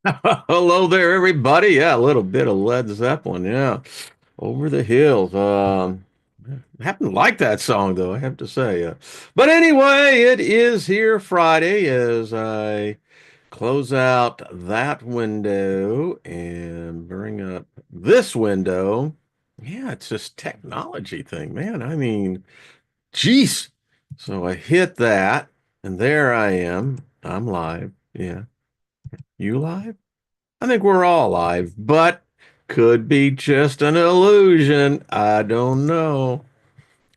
Hello there, everybody. Yeah, a little bit of Led Zeppelin. Yeah, over the hills. I happen to like that song, though, I have to say. But anyway, it is here Friday as I close out that window and bring up this window. Yeah, it's just technology thing, man. I mean, geez. So I hit that, and there I am. I'm live. Yeah. You live? I think we're all alive, but could be just an illusion. I don't know.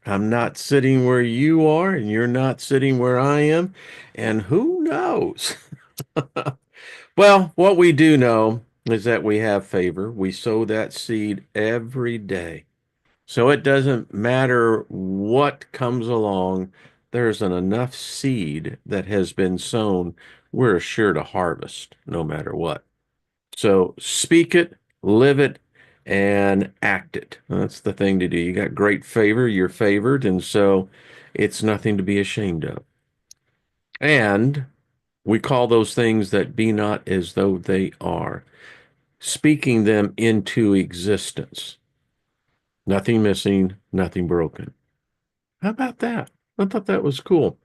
I'm not sitting where you are, and you're not sitting where I am, and who knows? Well, what we do know is that we have favor. We sow that seed every day. So it doesn't matter what comes along, there's an enough seed that has been sown. We're sure to harvest no matter what. So speak it, live it, and act it. That's the thing to do. You got great favor, you're favored, and so it's nothing to be ashamed of. And we call those things that be not as though they are, speaking them into existence. Nothing missing, nothing broken. How about that? I thought that was cool.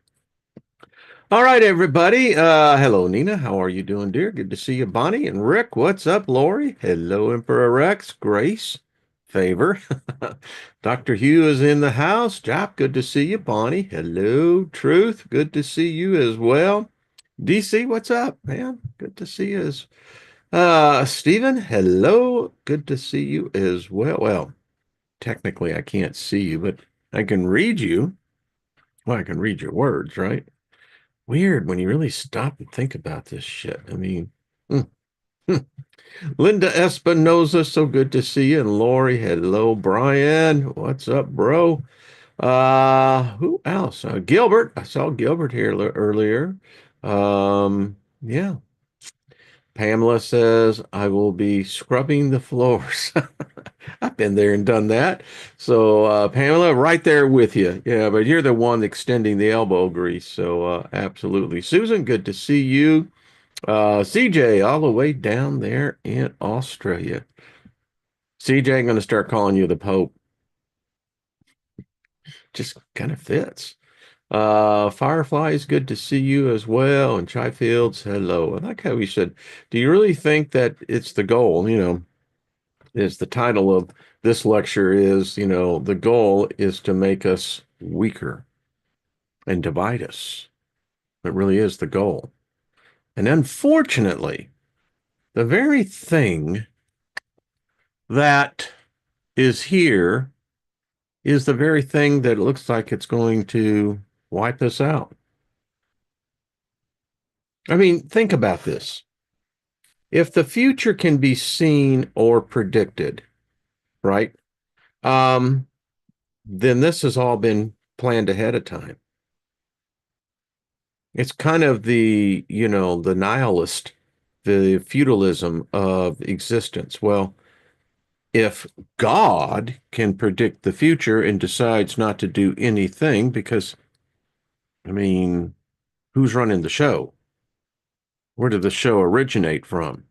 All right, everybody. Hello, Nina. How are you doing, dear? Good to see you, Bonnie and Rick. What's up, Lori? Hello, Emperor Rex. Grace, Favor. Dr. Hugh is in the house. Jop, good to see you, Bonnie. Hello, Truth. Good to see you as well. DC, what's up, man? Good to see you as Stephen. Hello. Good to see you as well. Well, technically, I can't see you, but I can read you. Well, I can read your words, right? Weird when you really stop and think about this shit. I mean, hmm, hmm. Linda Espinoza, so good to see you. And Lori, hello, Brian. What's up, bro? Who else? Gilbert. I saw Gilbert here earlier. Yeah. Pamela says, I will be scrubbing the floors. I've been there and done that. So, Pamela, right there with you. Yeah, but you're the one extending the elbow grease. So, absolutely. Susan, good to see you. CJ, all the way down there in Australia. CJ, I'm going to start calling you the Pope. Just kind of fits. Fireflies, good to see you as well. And Chai Fields, hello. I like how he said, do you really think that it's the goal? Is the title of this lecture is, the goal is to make us weaker and divide us. It really is the goal. And unfortunately, the very thing that is here is the very thing that looks like it's going to wipe us out. I mean, think about this. If the future can be seen or predicted, right? Um, then this has all been planned ahead of time. It's kind of the nihilist, the feudalism of existence. Well, if God can predict the future and decides not to do anything, because, I mean, who's running the show? Where did the show originate from?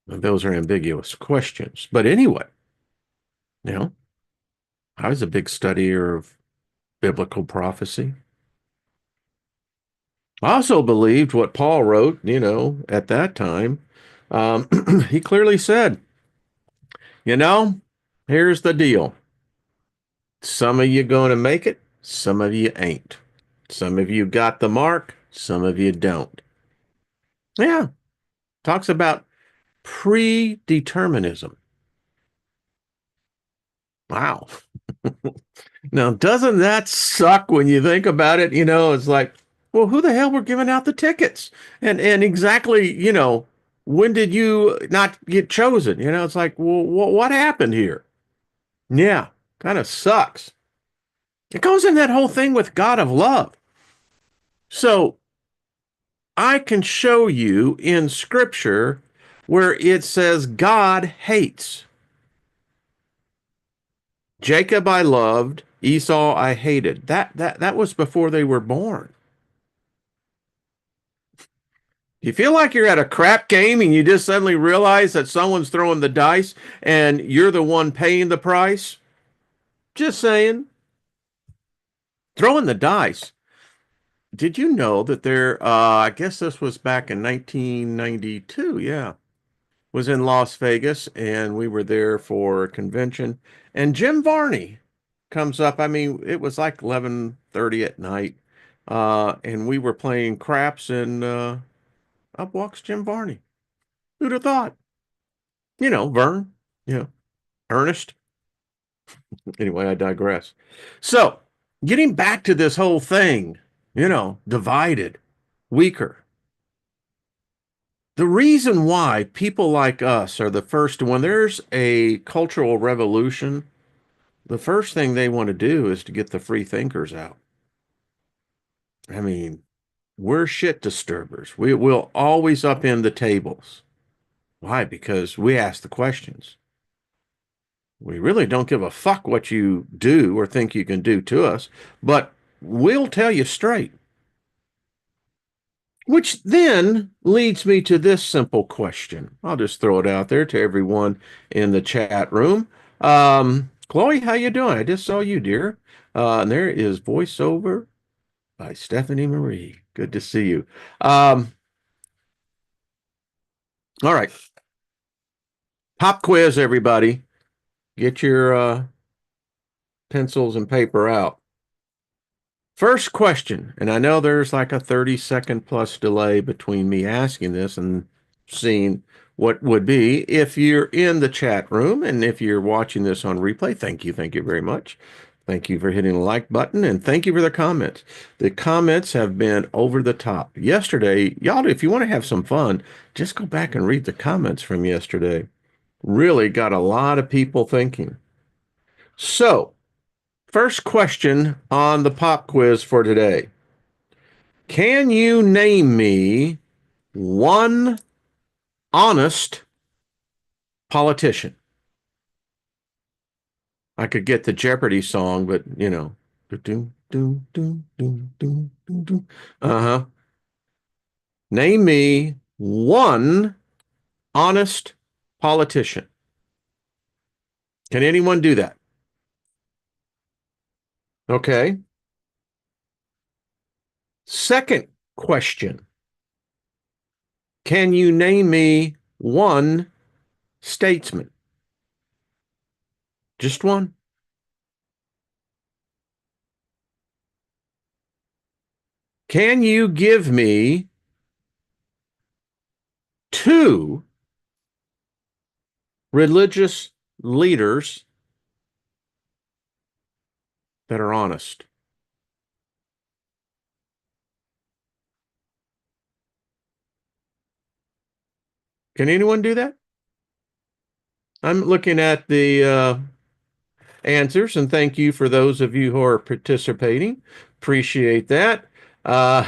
Those are ambiguous questions. But anyway, you know, I was a big studier of biblical prophecy. I also believed what Paul wrote, at that time. He clearly said, you know, here's the deal. Some of you going to make it, some of you ain't. Some of you got the mark, some of you don't. Yeah, talks about predeterminism. Wow. Now, doesn't that suck when you think about it? It's like, well, who the hell were giving out the tickets? And exactly, when did you not get chosen? It's like, well, what happened here? Yeah, kind of sucks. It goes in that whole thing with God of love. So I can show you in scripture where it says God hates. Jacob I loved, Esau I hated. That was before they were born. You feel like you're at a crap game and you just suddenly realize that someone's throwing the dice and you're the one paying the price? Just saying. Throwing the dice. Did you know that I guess this was back in 1992, yeah, was in Las Vegas and we were there for a convention and Jim Varney comes up. I mean, it was like 11:30 at night. And we were playing craps and up walks Jim Varney. Who'd have thought? Vern, you know, Ernest. Anyway, I digress. So, getting back to this whole thing, divided, weaker. The reason why people like us are the first, when there's a cultural revolution, the first thing they want to do is to get the free thinkers out. I mean, we're shit disturbers. We'll always upend the tables. Why? Because we ask the questions. We really don't give a fuck what you do or think you can do to us, but we'll tell you straight. Which then leads me to this simple question. I'll just throw it out there to everyone in the chat room. Chloe, how you doing? I just saw you, dear. And there is voiceover by Stephanie Marie. Good to see you. All right. Pop quiz, everybody. Get your pencils and paper out. First question, and I know there's like a 30-second plus delay between me asking this and seeing what would be. If you're in the chat room and if you're watching this on replay, thank you. Thank you very much. Thank you for hitting the like button and thank you for the comments. The comments have been over the top. Yesterday, y'all, if you want to have some fun, just go back and read the comments from yesterday. Really got a lot of people thinking. So, first question on the pop quiz for today. Can you name me one honest politician? I could get the Jeopardy song, but Uh-huh. Name me one honest politician. Can anyone do that? Okay. Second question. Can you name me one statesman? Just one. Can you give me two religious leaders that are honest? Can anyone do that? I'm looking at the answers, and thank you for those of you who are participating. Appreciate that. Uh,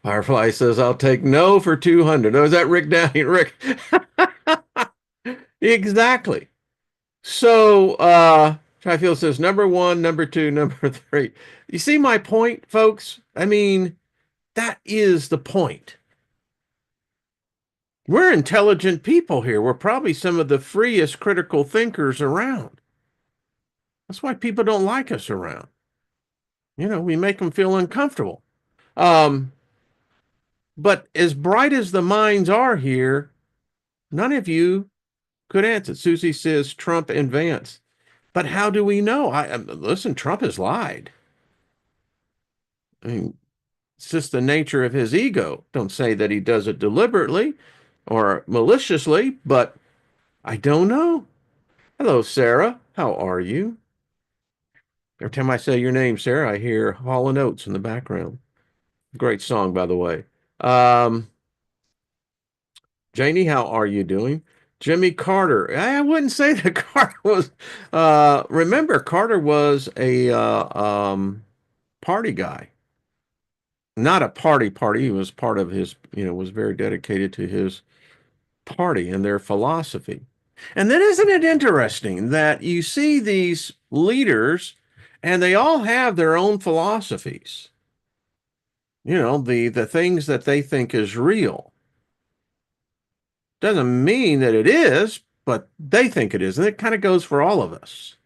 Firefly says, I'll take no for 200. Oh, is that Rick Downey? Rick. Exactly. So, Trifield says number one, number two, number three. You see my point, folks? I mean, that is the point. We're intelligent people here. We're probably some of the freest critical thinkers around. That's why people don't like us around. We make them feel uncomfortable. Um, but as bright as the minds are here, none of you could answer. Susie says Trump and Vance. But how do we know? Listen, Trump has lied. I mean, it's just the nature of his ego. Don't say that he does it deliberately or maliciously, but I don't know. Hello, Sarah. How are you? Every time I say your name, Sarah, I hear Hall and Oates in the background. Great song, by the way. Um, Janie, how are you doing? Jimmy Carter. I wouldn't say that Carter was. Remember, Carter was a party guy, not a party. He was part of his. Was very dedicated to his party and their philosophy. And then, isn't it interesting that you see these leaders, and they all have their own philosophies. the things that they think is real. Doesn't mean that it is, but they think it is. And it kind of goes for all of us.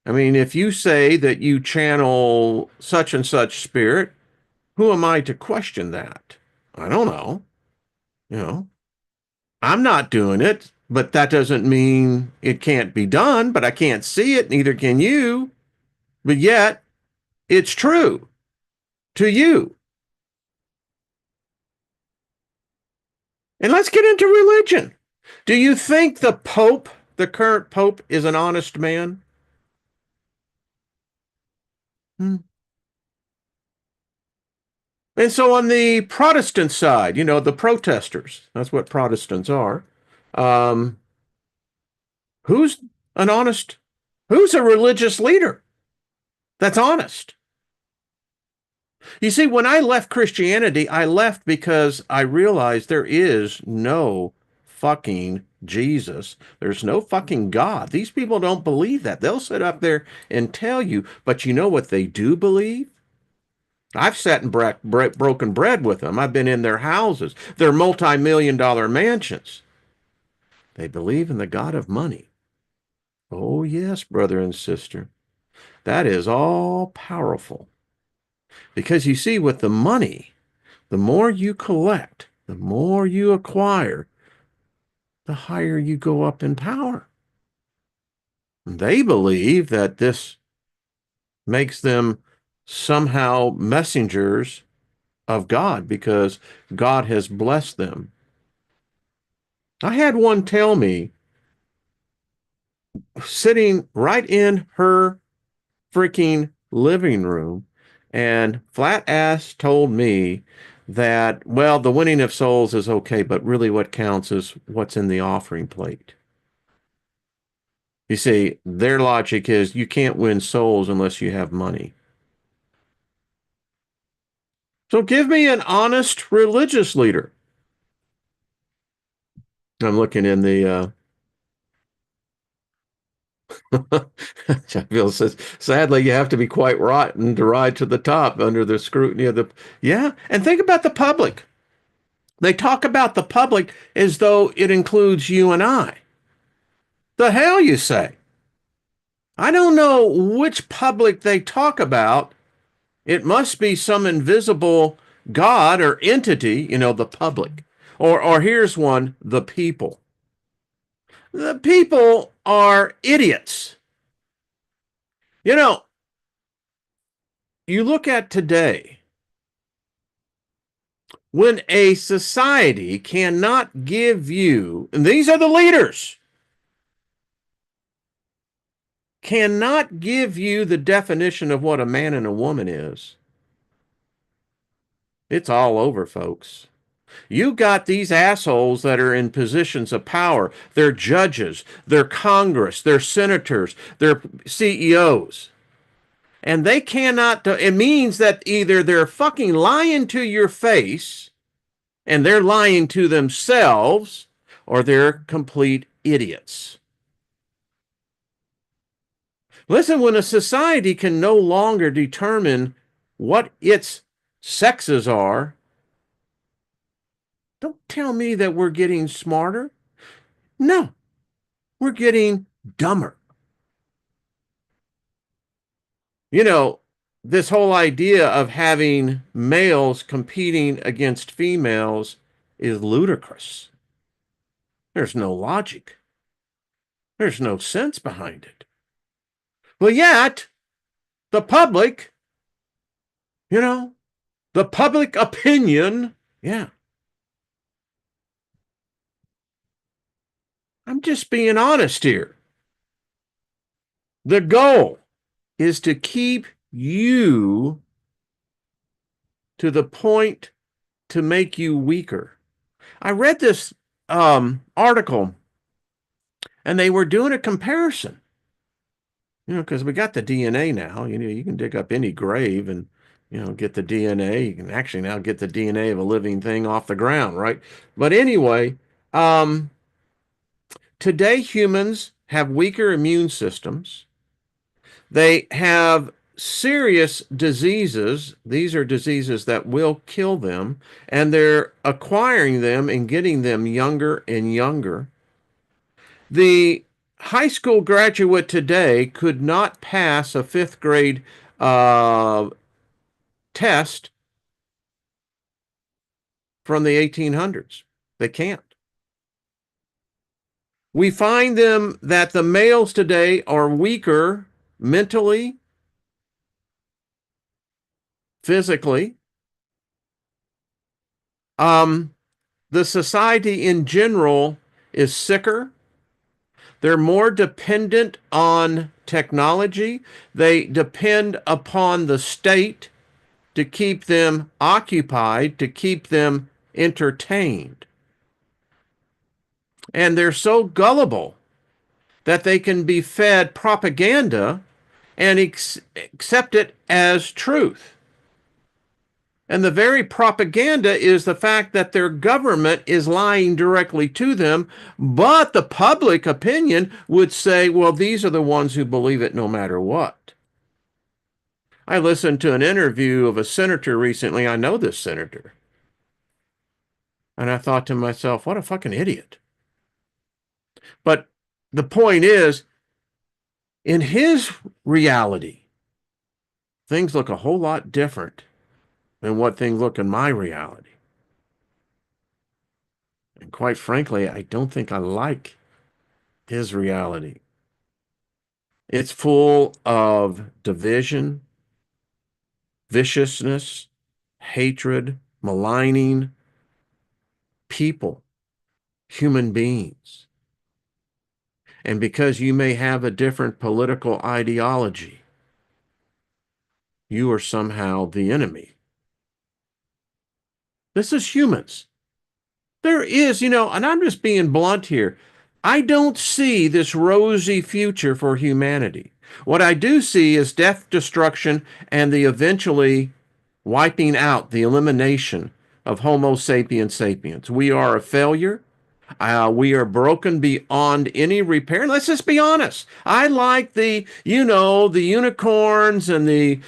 I mean, if you say that you channel such and such spirit, who am I to question that? I don't know. You know, I'm not doing it, but that doesn't mean it can't be done, but I can't see it, neither can you. But yet, it's true to you. And let's get into religion. Do you think the Pope, the current Pope, is an honest man? Hmm. And so on the Protestant side, the protesters, that's what Protestants are. Um, who's an honest, who's a religious leader that's honest? You see, when I left Christianity, I left because I realized there is no fucking Jesus. There's no fucking God. These people don't believe that. They'll sit up there and tell you, but you know what they do believe? I've sat and broken bread with them. I've been in their houses, their multi-million dollar mansions. They believe in the God of money. Oh, yes, brother and sister. That is all powerful. Because you see, with the money, the more you collect, the more you acquire, the higher you go up in power. They believe that this makes them somehow messengers of God because God has blessed them. I had one tell me, sitting right in her freaking living room, and flat ass told me that, well, the winning of souls is okay, but really what counts is what's in the offering plate. You see, their logic is you can't win souls unless you have money. So give me an honest religious leader. I'm looking in the Bill says, sadly, you have to be quite rotten to ride to the top under the scrutiny of the. Yeah. And think about the public. They talk about the public as though it includes you and I. The hell you say? I don't know which public they talk about. It must be some invisible God or entity, the public. Or here's one, the people. The people are idiots. You know, you look at today, when a society cannot give you, and these are the leaders, cannot give you the definition of what a man and a woman is, it's all over, folks. You got these assholes that are in positions of power. They're judges, they're Congress, they're senators, they're CEOs. And they cannot, it means that either they're fucking lying to your face and they're lying to themselves, or they're complete idiots. Listen, when a society can no longer determine what its sexes are, don't tell me that we're getting smarter. No, we're getting dumber. You know, this whole idea of having males competing against females is ludicrous. There's no logic. There's no sense behind it. But yet, the public, you know, the public opinion, yeah, I'm just being honest here. The goal is to keep you to the point to make you weaker. I read this article and they were doing a comparison, because we got the DNA now. You can dig up any grave and, get the DNA. You can actually now get the DNA of a living thing off the ground, right? But anyway, um, today humans have weaker immune systems. They have serious diseases. These are diseases that will kill them, and they're acquiring them and getting them younger and younger. The high school graduate today could not pass a fifth grade uh, test from the 1800s. They can't. We find them that the males today are weaker mentally, physically. Um, the society in general is sicker. They're more dependent on technology. They depend upon the state to keep them occupied, to keep them entertained. And they're so gullible that they can be fed propaganda and accept it as truth. And the very propaganda is the fact that their government is lying directly to them, but the public opinion would say, well, these are the ones who believe it no matter what. I listened to an interview of a senator recently. I know this senator. And I thought to myself, what a fucking idiot. But the point is, in his reality, things look a whole lot different than what things look in my reality. And quite frankly, I don't think I like his reality. It's full of division, viciousness, hatred, maligning people, human beings. And because you may have a different political ideology, you are somehow the enemy. This is humans. There is, and I'm just being blunt here. I don't see this rosy future for humanity. What I do see is death, destruction, and the eventually wiping out, the elimination of Homo sapiens sapiens. We are a failure. We are broken beyond any repair. Let's just be honest. I like the unicorns and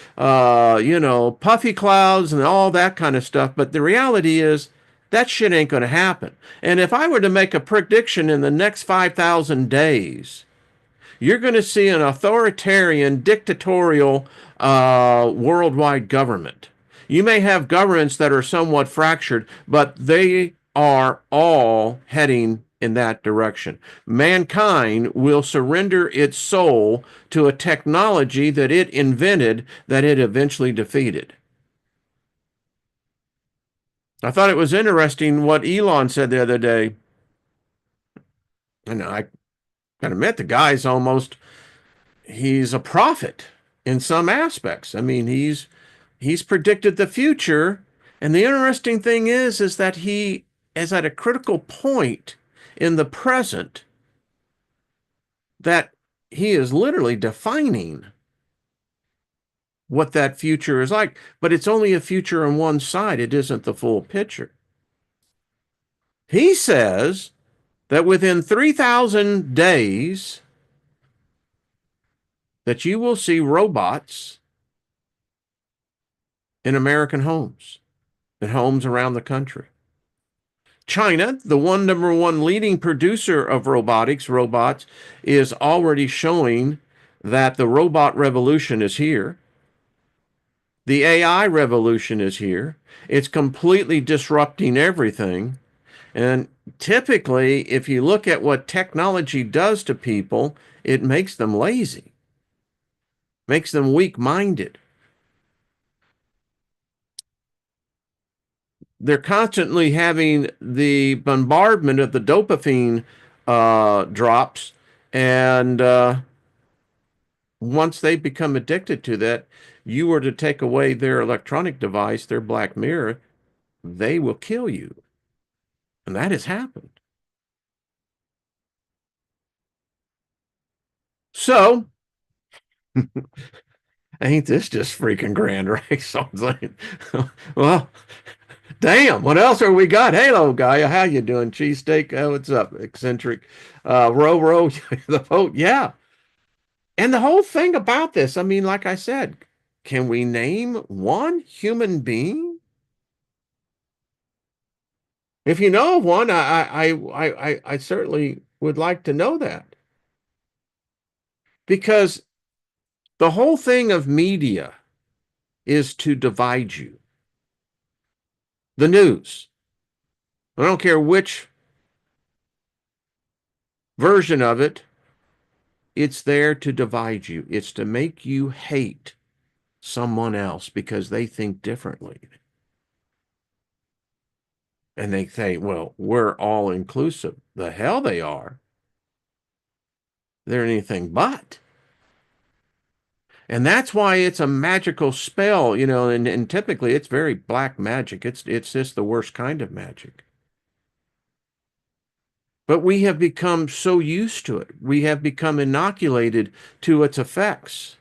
puffy clouds and all that kind of stuff. But the reality is that shit ain't going to happen. And if I were to make a prediction in the next 5,000 days, you're going to see an authoritarian, dictatorial worldwide government. You may have governments that are somewhat fractured, but they are all heading in that direction. Mankind will surrender its soul to a technology that it invented, that it eventually defeated. I thought it was interesting what Elon said the other day. And I kind of met the guy's almost, he's a prophet in some aspects. I mean, he's predicted the future, and the interesting thing is that he is at a critical point in the present that he is literally defining what that future is like, but it's only a future on one side. It isn't the full picture. He says that within 3,000 days that you will see robots in American homes, in homes around the country. China, the number one leading producer of robots, is already showing that the robot revolution is here. The AI revolution is here. It's completely disrupting everything. And typically, if you look at what technology does to people, it makes them lazy, makes them weak-minded. They're constantly having the bombardment of the dopamine drops, and once they become addicted to that, you were to take away their electronic device, their Black Mirror, they will kill you. And that has happened. So, ain't this just freaking grand, right? So it's like, well, damn, what else are we got? Hello, guy. How you doing? Cheesesteak? Oh, what's up? Eccentric. Row, the vote. Yeah. And the whole thing about this, I mean, like I said, Can we name one human being? If you know of one, I certainly would like to know that, because the whole thing of media is to divide you. The news, I don't care which version of it, it's there to divide you. It's to make you hate someone else because they think differently. And they say, well, we're all inclusive. The hell they are. They're anything but. And that's why it's a magical spell, and typically it's very black magic. It's just the worst kind of magic. But we have become so used to it. We have become inoculated to its effects.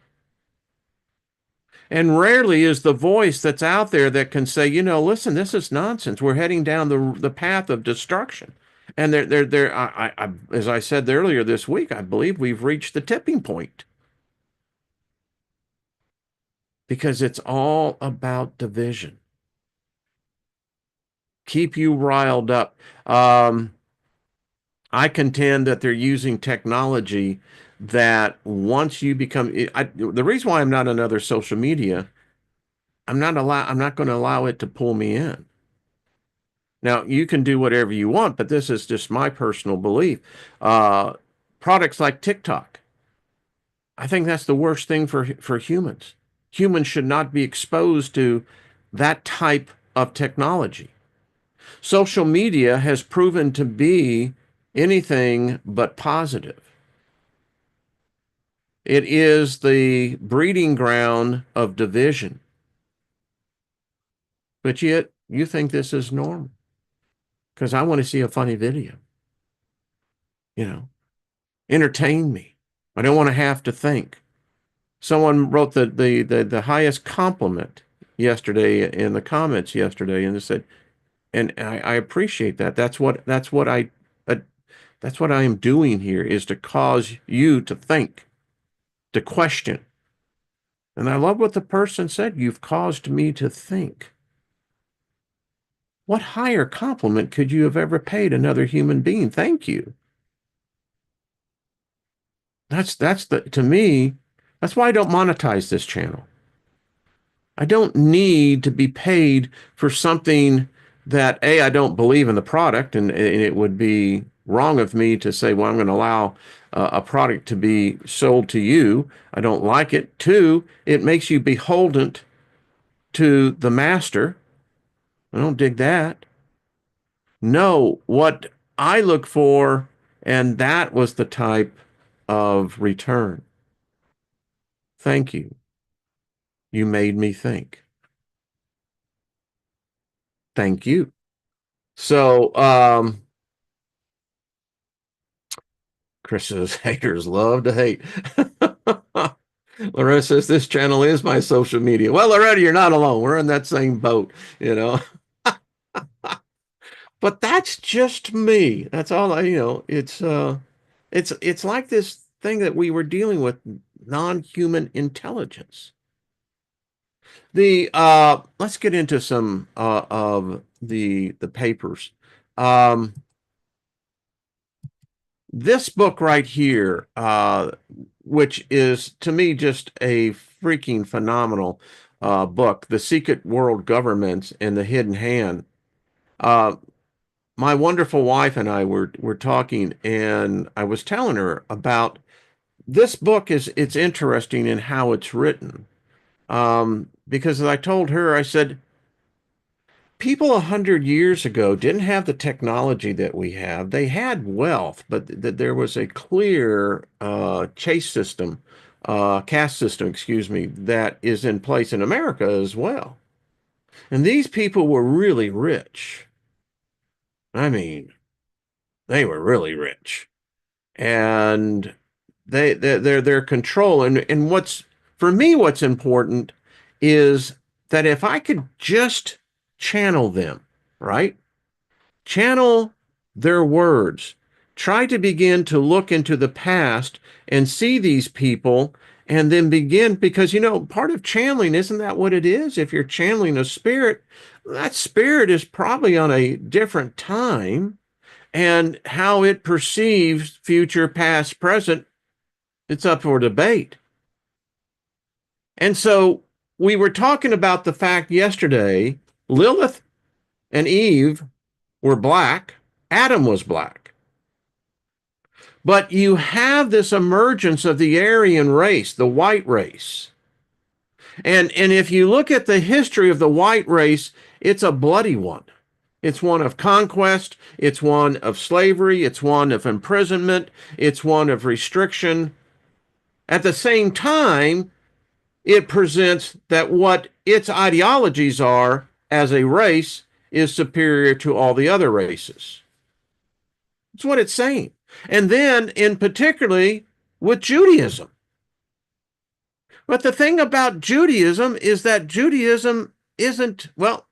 And rarely is the voice that's out there that can say, listen, this is nonsense. We're heading down the path of destruction. And as I said earlier this week, I believe we've reached the tipping point, because it's all about division. Keep you riled up. I contend that they're using technology that once you become, the reason why I'm not on other social media, I'm not going to allow it to pull me in. Now, you can do whatever you want, but this is just my personal belief. Uh, Products like TikTok, I think that's the worst thing for humans. Humans should not be exposed to that type of technology. Social media has proven to be anything but positive. It is the breeding ground of division. But yet, you think this is normal because I want to see a funny video, you know, entertain me. I don't want to have to think. Someone wrote the highest compliment yesterday in the comments yesterday, and they said, and I appreciate that. Uh, that's what I am doing here, is to cause you to think, to question. And I love what the person said. You've caused me to think. What higher compliment could you have ever paid another human being? Thank you. That's the to me, that's why I don't monetize this channel. I don't need to be paid for something that A, I don't believe in the product, and it would be wrong of me to say, well, I'm going to allow a product to be sold to you. I don't like it. Two, it makes you beholden to the master. I don't dig that. No, what I look for, and that was the type of return. Thank you. You made me think. Thank you. So, Chris's haters love to hate. Loretta says this channel is my social media. Well, Loretta, you're not alone. We're in that same boat, you know. But that's just me. That's all it's like this thing that we were dealing with, non-human intelligence. The Let's get into some of the papers. Um, this book right here, which is to me just a freaking phenomenal book, The Secret World Governments and the Hidden Hand. Uh, my wonderful wife and I were talking, and I was telling her about this book. It's interesting in how it's written. Because as I told her, I said, people 100 years ago didn't have the technology that we have. They had wealth, but there was a clear chase system, caste system, excuse me, that is in place in America as well. And these people were really rich. I mean, they were really rich, and their control. And what's for me, what's important is that if I could just channel them, right? Channel their words. Try to begin to look into the past and see these people and then begin, because part of channeling, isn't that what it is? If you're channeling a spirit, that spirit is probably on a different time, and how it perceives future, past, present, it's up for debate. And so we were talking about the fact yesterday Lilith and Eve were black, Adam was black. But you have this emergence of the Aryan race, the white race. And if you look at the history of the white race, it's a bloody one. It's one of conquest, it's one of slavery, it's one of imprisonment, it's one of restriction. At the same time, it presents that what its ideologies are as a race is superior to all the other races. That's what it's saying. And then, in particularly with Judaism. But the thing about Judaism is that Judaism isn't, well,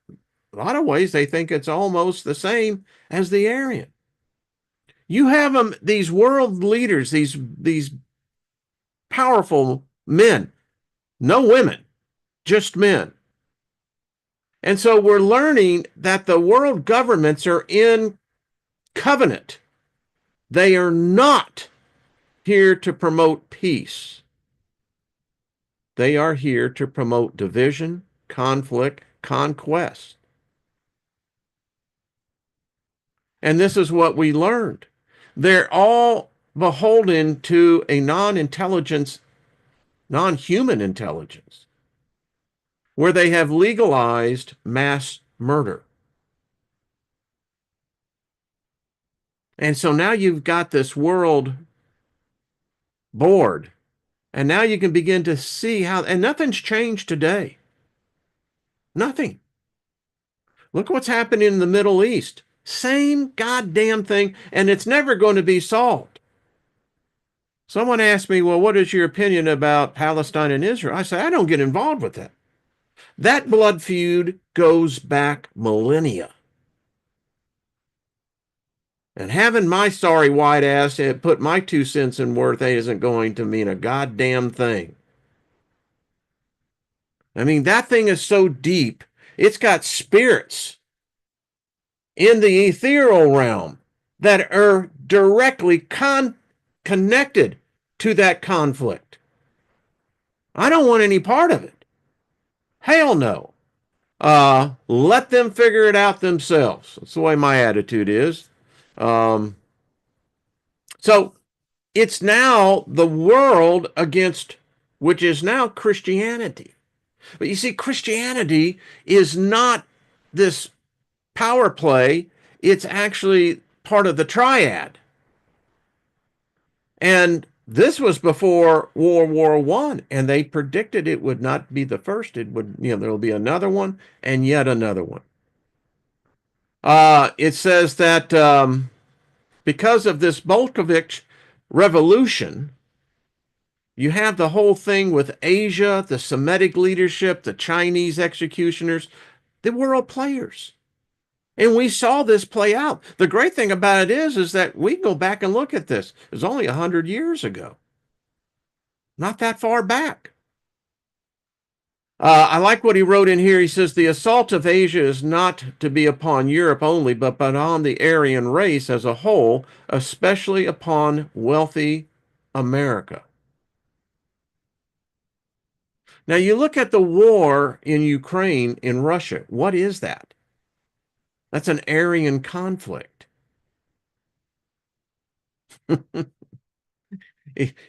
a lot of ways they think it's almost the same as the Aryan. You have them, these world leaders, these powerful men, no women, just men. And so we're learning that the world governments are in covenant. They are not here to promote peace. They are here to promote division, conflict, conquest. And this is what we learned. They're all beholden to a non-intelligence, non-human intelligence, where they have legalized mass murder. And so now you've got this world board, and now you can begin to see how, and nothing's changed today. Nothing. Look what's happening in the Middle East. Same goddamn thing, and it's never going to be solved. Someone asked me, well, what is your opinion about Palestine and Israel? I say, I don't get involved with that. That blood feud goes back millennia. And having my sorry white ass put my 2 cents in worth isn't going to mean a goddamn thing. I mean, that thing is so deep, it's got spirits in the ethereal realm that are directly connected to that conflict. I don't want any part of it. Hell no. Let them figure it out themselves. That's the way my attitude is. So it's now the world against, which is now Christianity. But you see, Christianity is not this power play. It's actually part of the triad. And this was before World War I, and they predicted it would not be the first. It would, there'll be another one and yet another one. It says that because of this Bolshevik revolution, you have the whole thing with Asia, the Semitic leadership, the Chinese executioners, the world players. And we saw this play out. The great thing about it is that we go back and look at this. It was only 100 years ago. Not that far back. I like what he wrote in here. He says, the assault of Asia is not to be upon Europe only, but on the Aryan race as a whole, especially upon wealthy America. Now, you look at the war in Ukraine, in Russia. What is that? That's an Aryan conflict.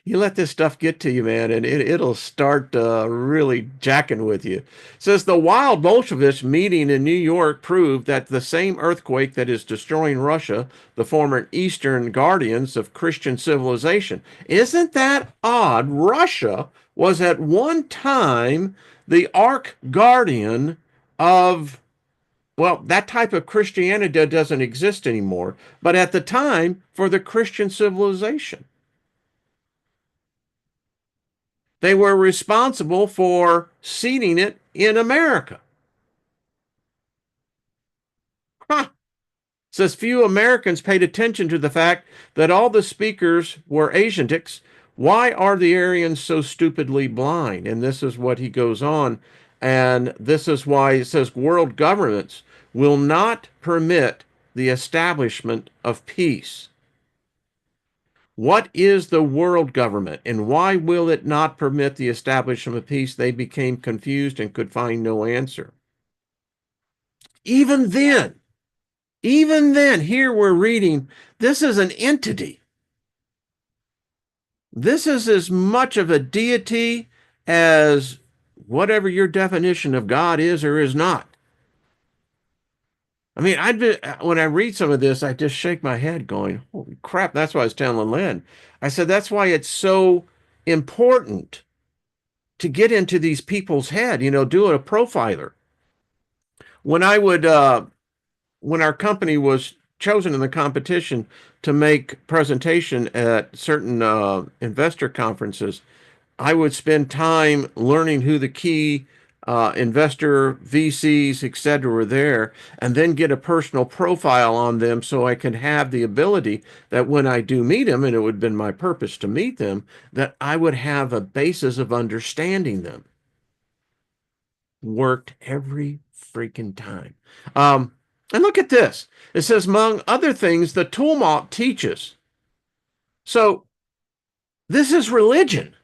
You let this stuff get to you, man, and it'll start really jacking with you. It says the wild Bolsheviks meeting in New York proved that the same earthquake that is destroying Russia, the former Eastern guardians of Christian civilization. Isn't that odd? Russia was at one time the arch guardian of, well, that type of Christianity doesn't exist anymore, but at the time for the Christian civilization. They were responsible for seeding it in America. Huh. Says few Americans paid attention to the fact that all the speakers were Asiatics, Why are the Aryans so stupidly blind? And this is what he goes on. And this is why it says world governments will not permit the establishment of peace. What is the world government and why will it not permit the establishment of peace? They became confused and could find no answer. Even then, here we're reading this is an entity. This is as much of a deity as whatever your definition of God is or is not. I mean, when I read some of this, I just shake my head going, holy crap. That's why I was telling Lynn. I said, that's why it's so important to get into these people's head, do a profiler. When I would, when our company was chosen in the competition to make presentation at certain investor conferences, I would spend time learning who the key investor, VCs, etc. were there, and then get a personal profile on them so I could have the ability that when I do meet them, and it would have been my purpose to meet them, that I would have a basis of understanding them. Worked every freaking time. And look at this. It says, among other things, the Talmud teaches. So this is religion.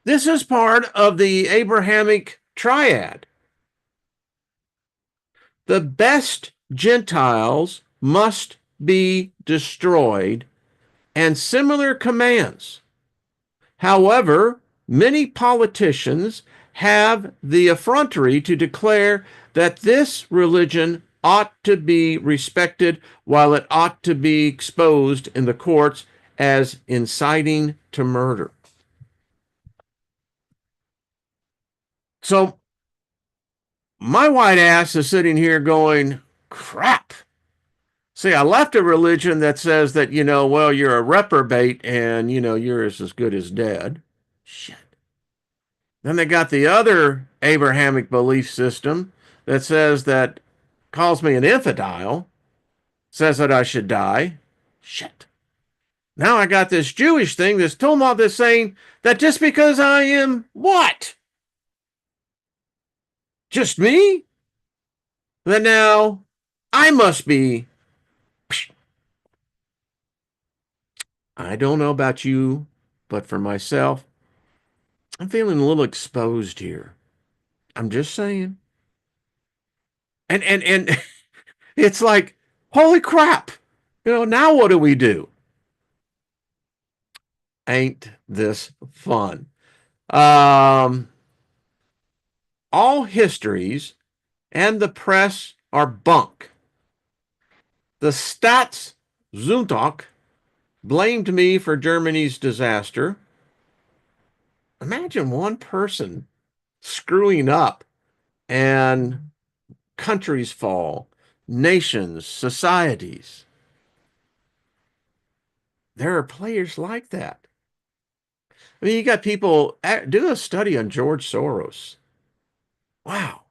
This is part of the Abrahamic triad. The best Gentiles must be destroyed, and similar commands. However, many politicians have the effrontery to declare that this religion ought to be respected while it ought to be exposed in the courts as inciting to murder. So my white ass is sitting here going, crap. See, I left a religion that says that, well, you're a reprobate and, you're as good as dead. Shit. Then they got the other Abrahamic belief system that says that calls me an infidel, says that I should die. Shit. Now I got this Jewish thing, this Talmud that's saying that just because I am what? Just me? That now I must be. I don't know about you, but for myself, I'm feeling a little exposed here. I'm just saying. And it's like, holy crap. Now what do we do? Ain't this fun? All histories and the press are bunk. The Staatszeitung blamed me for Germany's disaster. Imagine one person screwing up and countries fall, nations, societies. There are players like that. I mean, you got people, do a study on George Soros. Wow.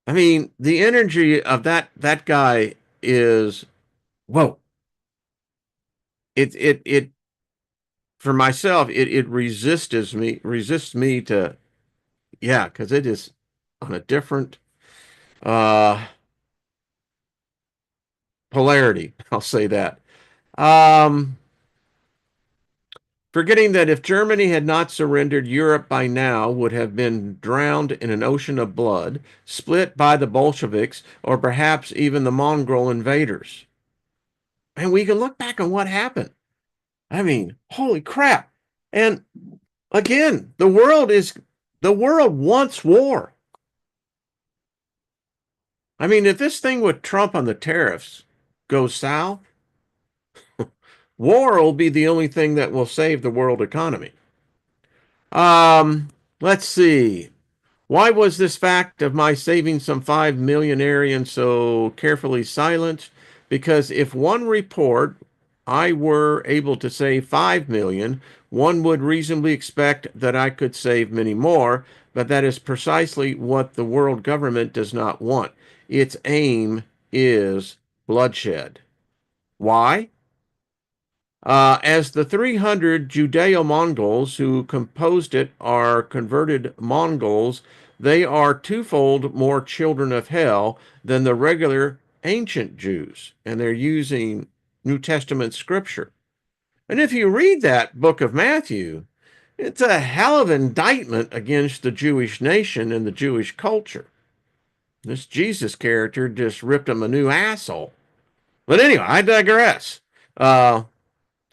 I mean, the energy of that guy is, whoa. It for myself, it resists me to, yeah, because it is on a different uh polarity. I'll say that. Um, Forgetting that if Germany had not surrendered, Europe by now would have been drowned in an ocean of blood, split by the Bolsheviks, or perhaps even the Mongol invaders. And we can look back on what happened. I mean, holy crap. And again, the world wants war. I mean, if this thing with Trump on the tariffs goes south, war will be the only thing that will save the world economy. Let's see. Why was this fact of my saving some 5 million Aryans so carefully silent? Because if one report I were able to save 5 million, one would reasonably expect that I could save many more, but that is precisely what the world government does not want. Its aim is bloodshed. Why? As the 300 Judeo-Mongols who composed it are converted Mongols, they are twofold more children of hell than the regular ancient Jews, and they're using New Testament scripture. And if you read that book of Matthew, it's a hell of an indictment against the Jewish nation and the Jewish culture. This Jesus character just ripped him a new asshole. But anyway, I digress. Uh,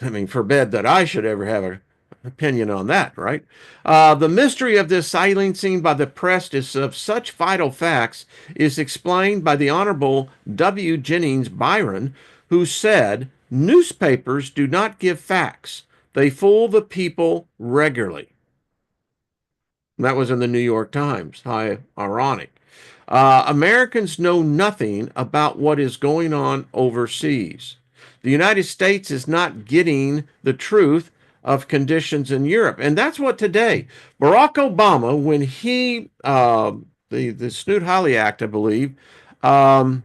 I mean, forbid that I should ever have an opinion on that, right? The mystery of this silencing by the press is of such vital facts is explained by the Honorable W. Jennings Byron, who said, newspapers do not give facts. They fool the people regularly. That was in the New York Times. How ironic. Americans know nothing about what is going on overseas. The United States is not getting the truth of conditions in Europe. And that's what today, Barack Obama, when the Snoot-Hawley Act, I believe, um,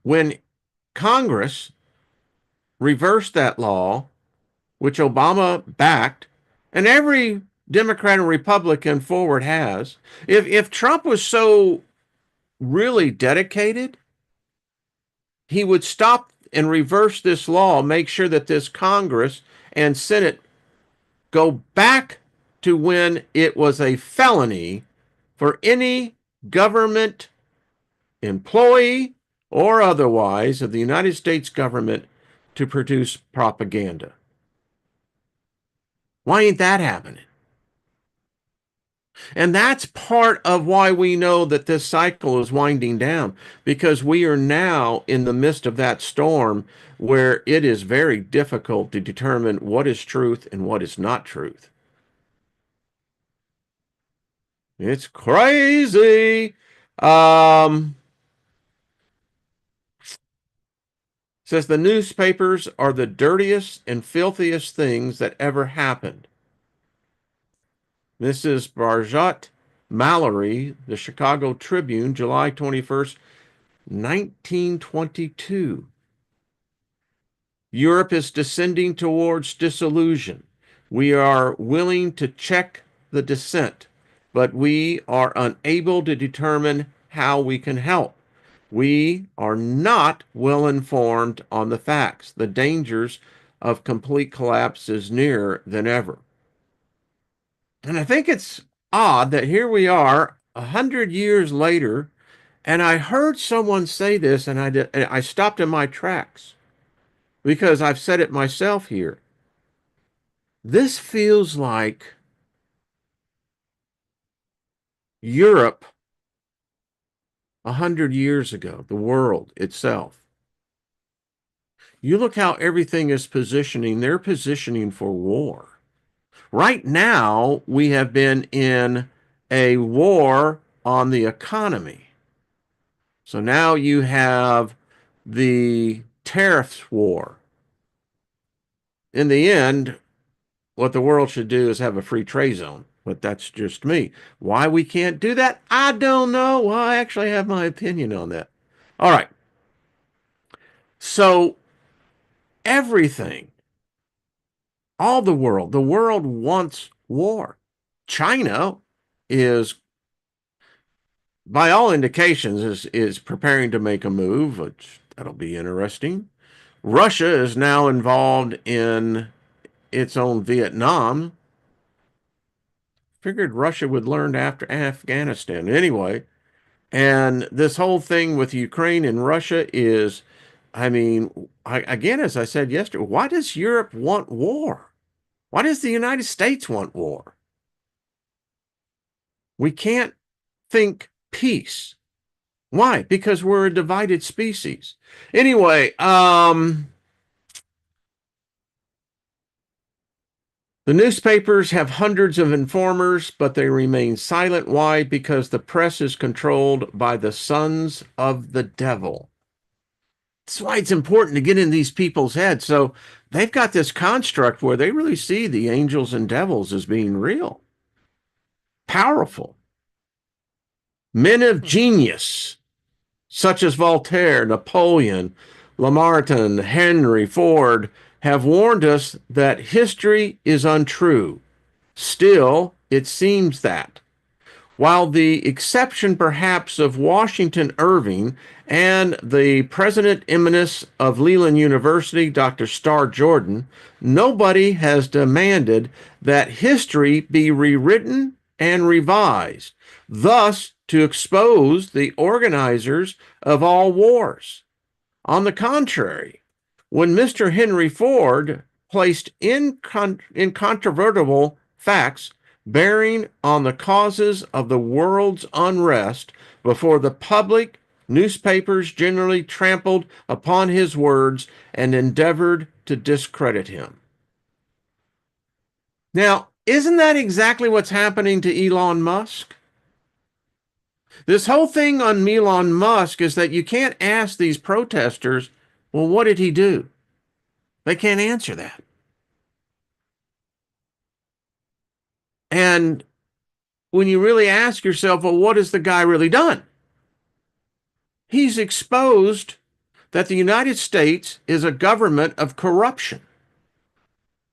when Congress reversed that law, which Obama backed, and every Democrat and Republican forward has. If Trump was so really dedicated, he would stop and reverse this law, make sure that this Congress and Senate go back to when it was a felony for any government employee or otherwise of the United States government to produce propaganda. Why ain't that happening? And that's part of why we know that this cycle is winding down, because we are now in the midst of that storm where it is very difficult to determine what is truth and what is not truth. It's crazy. Um, Says the newspapers are the dirtiest and filthiest things that ever happened. This is Barjot Mallory, the Chicago Tribune, July 21st, 1922. Europe is descending towards disillusion. We are willing to check the descent, but we are unable to determine how we can help. We are not well informed on the facts. The dangers of complete collapse is nearer than ever. And I think it's odd that here we are 100 years later, and I heard someone say this, and I stopped in my tracks because I've said it myself here. This feels like Europe 100 years ago, the world itself. You look how everything is positioning. They're positioning for war. Right now, we have been in a war on the economy. So now you have the tariffs war. In the end, what the world should do is have a free trade zone. But that's just me. Why we can't do that, I don't know. Well, I actually have my opinion on that. All right. So everything, all the world wants war. China is, by all indications, is preparing to make a move, which that'll be interesting. Russia is now involved in its own Vietnam. Figured Russia would learn after Afghanistan anyway. And this whole thing with Ukraine and Russia is, I mean, again, as I said yesterday, why does Europe want war? Why does the United States want war? We can't think peace. Why? Because we're a divided species. Anyway, the newspapers have hundreds of informers, but they remain silent. Why? Because the press is controlled by the sons of the devil. That's why it's important to get in these people's heads. So they've got this construct where they really see the angels and devils as being real, powerful, men of genius, such as Voltaire, Napoleon, Lamartine, Henry Ford, have warned us that history is untrue. Still, it seems that, while the exception perhaps of Washington Irving and the president emeritus of Leland University, Dr. Starr Jordan, nobody has demanded that history be rewritten and revised, thus to expose the organizers of all wars. On the contrary, when Mr. Henry Ford placed incontrovertible facts bearing on the causes of the world's unrest before the public, newspapers generally trampled upon his words and endeavored to discredit him. Now, isn't that exactly what's happening to Elon Musk? This whole thing on Elon Musk is that you can't ask these protesters, well, what did he do? They can't answer that. And when you really ask yourself, well, what has the guy really done? He's exposed that the United States is a government of corruption.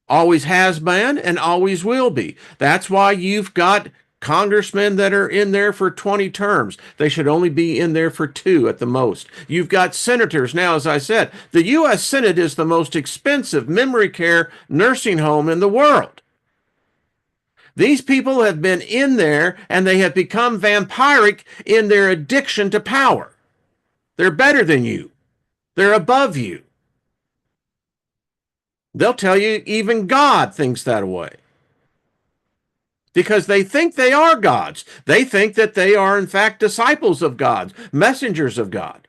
Always has been and always will be. That's why you've got congressmen that are in there for 20 terms. They should only be in there for 2 at the most. You've got senators now, as I said. The U.S. Senate is the most expensive memory care nursing home in the world. These people have been in there and they have become vampiric in their addiction to power. They're better than you. They're above you. They'll tell you even God thinks that way because they think they are gods. They think that they are, in fact, disciples of God, messengers of God.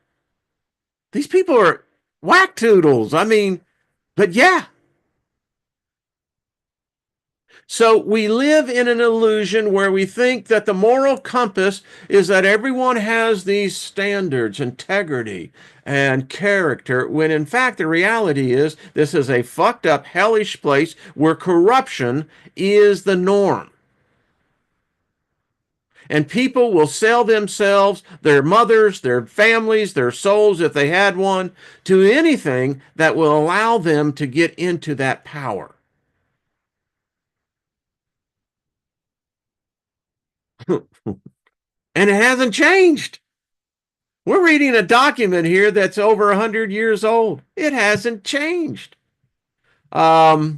These people are whack-toodles. I mean, but yeah. So we live in an illusion where we think that the moral compass is that everyone has these standards, integrity, and character, when in fact the reality is this is a fucked up, hellish place where corruption is the norm. And people will sell themselves, their mothers, their families, their souls, if they had one, to anything that will allow them to get into that power. And it hasn't changed. We're reading a document here that's over 100 years old. It hasn't changed. Goes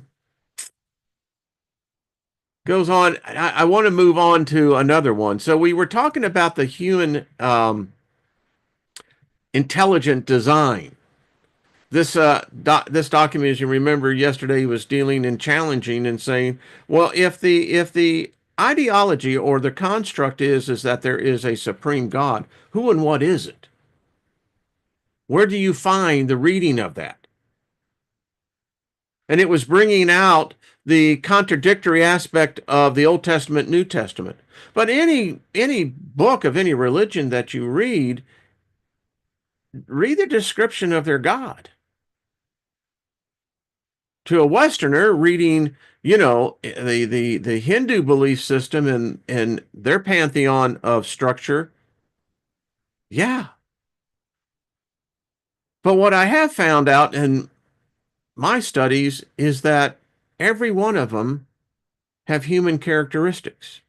on. I want to move on to another one. So we were talking about the human intelligent design. This document, as you remember, yesterday was dealing and challenging and saying, well, if the ideology or the construct is that there is a supreme God, who and what is it? Where do you find the reading of that? And it was bringing out the contradictory aspect of the Old Testament, New Testament. But any book of any religion that you read the description of their God. To a Westerner reading, the Hindu belief system and their pantheon of structure, yeah. But what I have found out in my studies is that every one of them have human characteristics.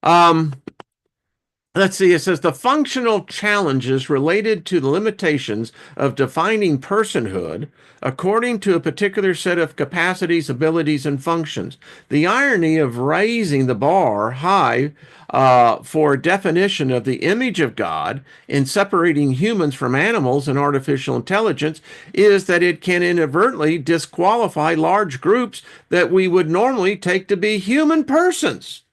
Um, Let's see, it says the functional challenges related to the limitations of defining personhood according to a particular set of capacities, abilities, and functions. The irony of raising the bar high for a definition of the image of God in separating humans from animals and artificial intelligence is that it can inadvertently disqualify large groups that we would normally take to be human persons.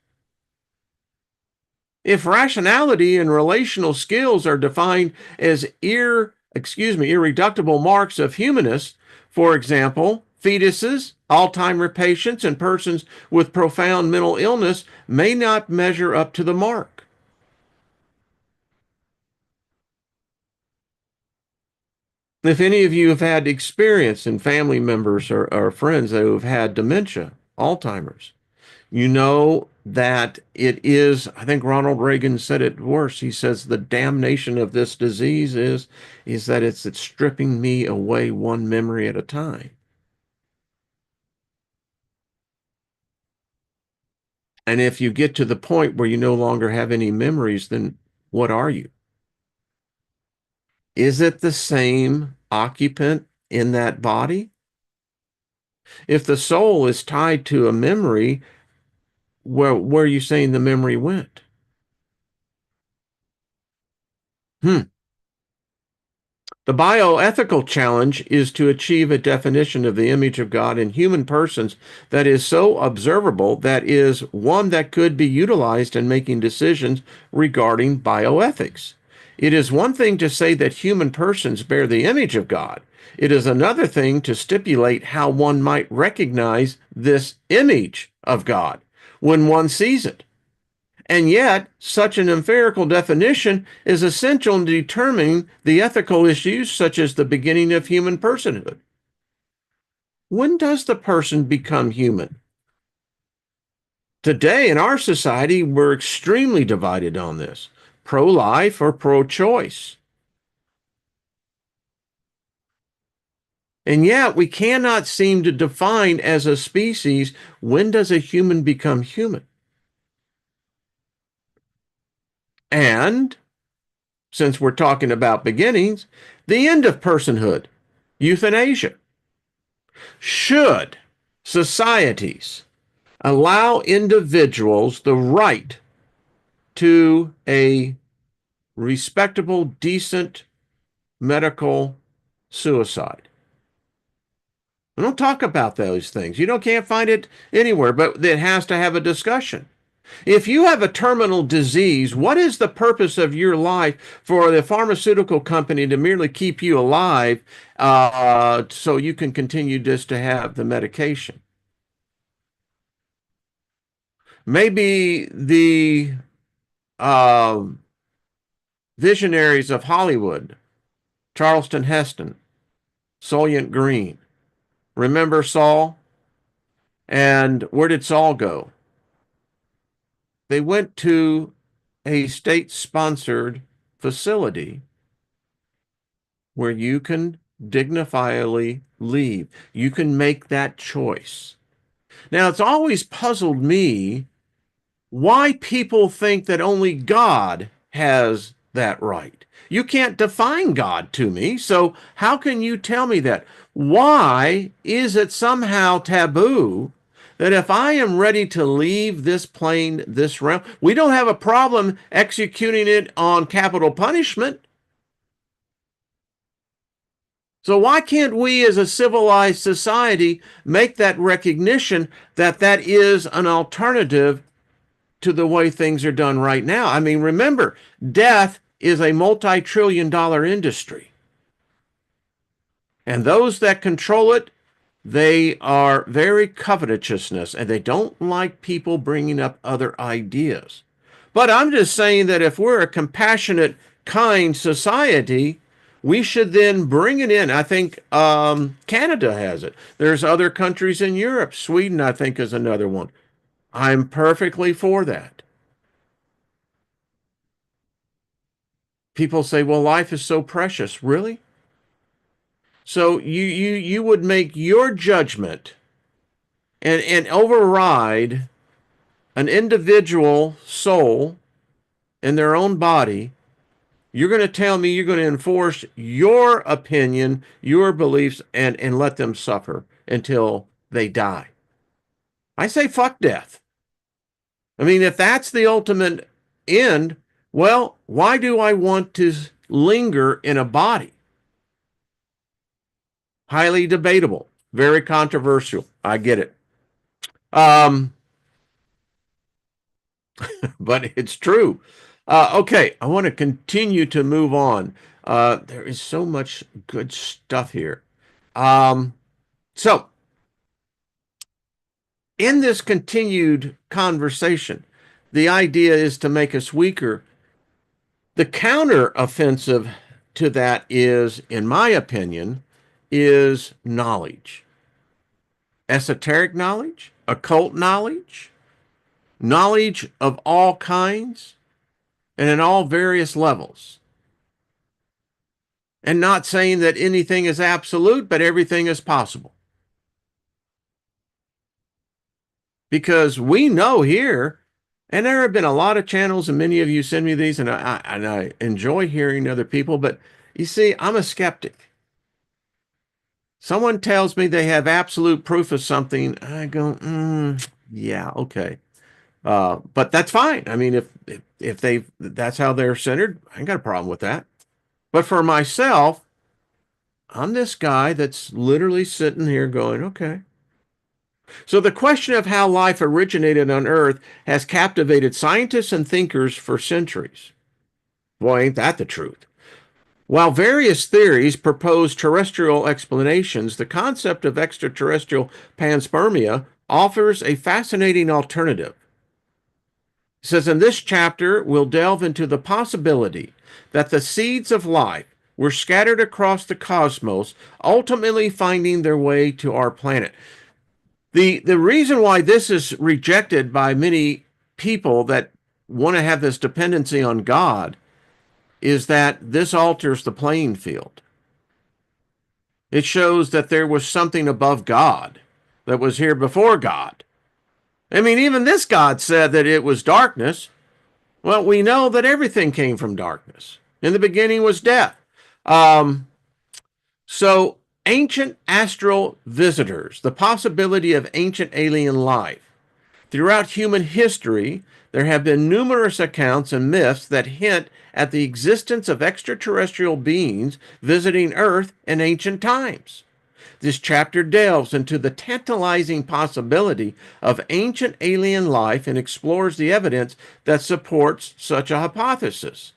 If rationality and relational skills are defined as irreducible marks of humanists, for example, fetuses, Alzheimer's patients, and persons with profound mental illness may not measure up to the mark. If any of you have had experience in family members or friends who have had dementia, Alzheimer's, You know that it is, I think Ronald Reagan said it worse. He says the damnation of this disease is that it's stripping me away one memory at a time. And if you get to the point where you no longer have any memories, then what are you? Is it the same occupant in that body? If the soul is tied to a memory, where are you saying the memory went? Hmm. The bioethical challenge is to achieve a definition of the image of God in human persons that is so observable that is one that could be utilized in making decisions regarding bioethics. It is one thing to say that human persons bear the image of God. It is another thing to stipulate how one might recognize this image of God when one sees it. And yet, such an empirical definition is essential in determining the ethical issues such as the beginning of human personhood. When does the person become human? Today, in our society, we're extremely divided on this, pro life or pro choice. And yet, we cannot seem to define as a species when does a human become human? And since we're talking about beginnings, the end of personhood, euthanasia. Should societies allow individuals the right to a respectable, decent medical suicide? We don't talk about those things. Can't find it anywhere, but it has to have a discussion. If you have a terminal disease, what is the purpose of your life for the pharmaceutical company to merely keep you alive so you can continue just to have the medication? Maybe the uh, visionaries of Hollywood, Charleston Heston, Soylent Green. Remember Saul? And where did Saul go? They went to a state sponsored facility where you can dignifiedly leave. You can make that choice. Now, it's always puzzled me why people think that only God has that right. You can't define God to me, so how can you tell me that? Why is it somehow taboo that if I am ready to leave this plane, this realm, we don't have a problem executing it on capital punishment? So why can't we as a civilized society make that recognition that that is an alternative to the way things are done right now? I mean, remember, death is a multi-trillion dollar industry. And those that control it, they are very covetousness and they don't like people bringing up other ideas. But I'm just saying that if we're a compassionate, kind society, we should then bring it in. I think Canada has it. There's other countries in Europe. Sweden, I think, is another one. I'm perfectly for that. People say, well, life is so precious. Really? So you would make your judgment and override an individual soul in their own body. You're going to tell me you're going to enforce your opinion, your beliefs, and let them suffer until they die. I say fuck death. I mean, if that's the ultimate end, well, why do I want to linger in a body? Highly debatable, very controversial. I get it. Um, but it's true. Okay, I want to continue to move on. There is so much good stuff here. Um, so, in this continued conversation, the idea is to make us weaker. The counter offensive to that is, in my opinion, is knowledge, esoteric knowledge, occult knowledge, knowledge of all kinds and in all various levels. And not saying that anything is absolute, but everything is possible. Because we know here, and there have been a lot of channels, and many of you send me these, and I enjoy hearing other people, but you see, I'm a skeptic. Someone tells me they have absolute proof of something, I go, yeah, okay. But that's fine. I mean, if they that's how they're centered, I ain't got a problem with that. But for myself, I'm this guy that's literally sitting here going, okay. So the question of how life originated on Earth has captivated scientists and thinkers for centuries. Boy, ain't that the truth. While various theories propose terrestrial explanations, the concept of extraterrestrial panspermia offers a fascinating alternative. It says in this chapter, we'll delve into the possibility that the seeds of life were scattered across the cosmos, ultimately finding their way to our planet. The reason why this is rejected by many people that want to have this dependency on God is that this alters the playing field. It shows that there was something above God that was here before God. I mean, even this God said that it was darkness. Well, we know that everything came from darkness. In the beginning was death. Um, so, ancient astral visitors, the possibility of ancient alien life. Throughout human history, there have been numerous accounts and myths that hint at the existence of extraterrestrial beings visiting Earth in ancient times. This chapter delves into the tantalizing possibility of ancient alien life and explores the evidence that supports such a hypothesis.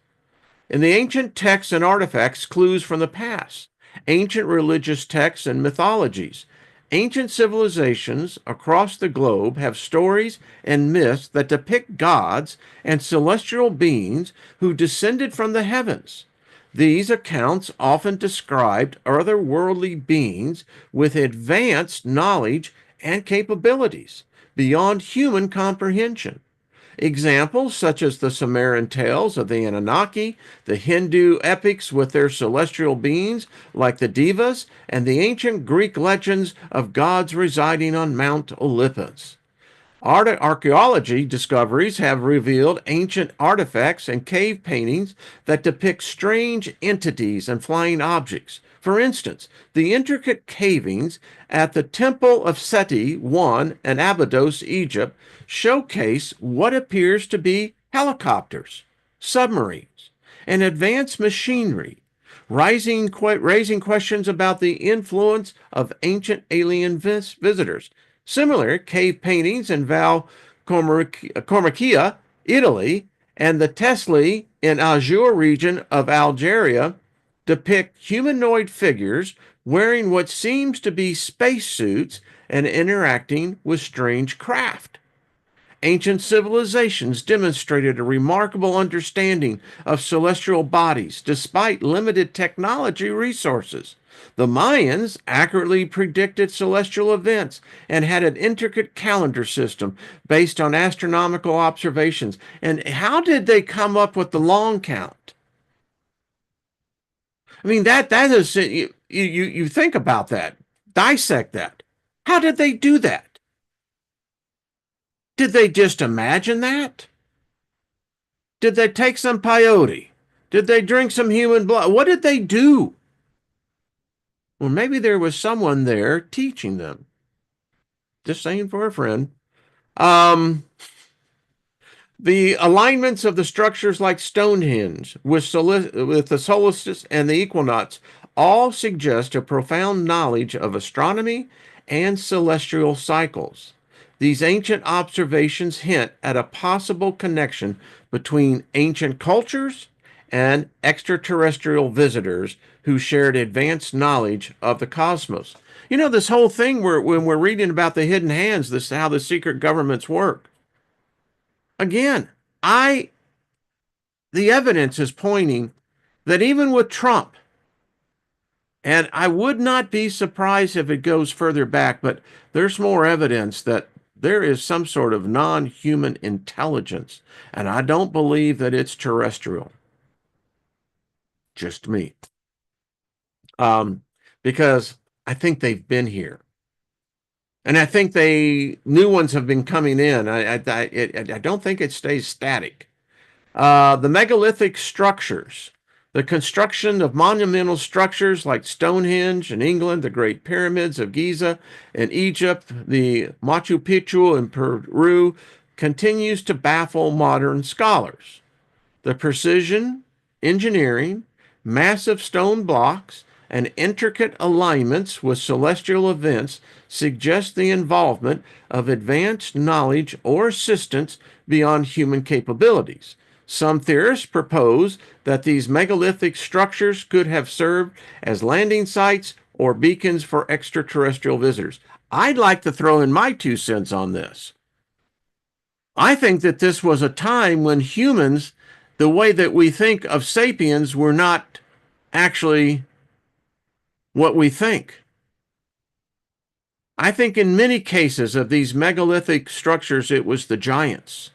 In the ancient texts and artifacts, clues from the past, ancient religious texts and mythologies, ancient civilizations across the globe have stories and myths that depict gods and celestial beings who descended from the heavens. These accounts often described otherworldly beings with advanced knowledge and capabilities beyond human comprehension. Examples such as the Sumerian tales of the Anunnaki, the Hindu epics with their celestial beings like the Devas, and the ancient Greek legends of gods residing on Mount Olympus. Archaeology discoveries have revealed ancient artifacts and cave paintings that depict strange entities and flying objects. For instance, the intricate cavings at the Temple of Seti I in Abydos, Egypt, showcase what appears to be helicopters, submarines, and advanced machinery, raising questions about the influence of ancient alien visitors. Similar cave paintings in Val Cormacia, Italy, and the Tesli in Azure region of Algeria depict humanoid figures wearing what seems to be spacesuits and interacting with strange craft. Ancient civilizations demonstrated a remarkable understanding of celestial bodies despite limited technology resources. The Mayans accurately predicted celestial events and had an intricate calendar system based on astronomical observations. And how did they come up with the long count? I mean, that is you think about that, dissect that. How did they do that? Did they just imagine that? Did they take some peyote? Did they drink some human blood? What did they do? Well, maybe there was someone there teaching them. Just saying for a friend. Um, the alignments of the structures like Stonehenge with the solstice and the equinox all suggest a profound knowledge of astronomy and celestial cycles. These ancient observations hint at a possible connection between ancient cultures and extraterrestrial visitors who shared advanced knowledge of the cosmos. You know, this whole thing when we're reading about the hidden hands, this how the secret governments work. Again, I the evidence is pointing that even with Trump, and I would not be surprised if it goes further back, but there's more evidence that there is some sort of non-human intelligence, and I don't believe that it's terrestrial. Just me. Um, because I think they've been here. And I think new ones have been coming in. I don't think it stays static. The megalithic structures, the construction of monumental structures like Stonehenge in England, the Great Pyramids of Giza in Egypt, the Machu Picchu in Peru, continues to baffle modern scholars. The precision, engineering, massive stone blocks, and intricate alignments with celestial events suggest the involvement of advanced knowledge or assistance beyond human capabilities. Some theorists propose that these megalithic structures could have served as landing sites or beacons for extraterrestrial visitors. I'd like to throw in my 2 cents on this. I think that this was a time when humans, the way that we think of sapiens, were not actually what we think. I think in many cases of these megalithic structures, it was the giants.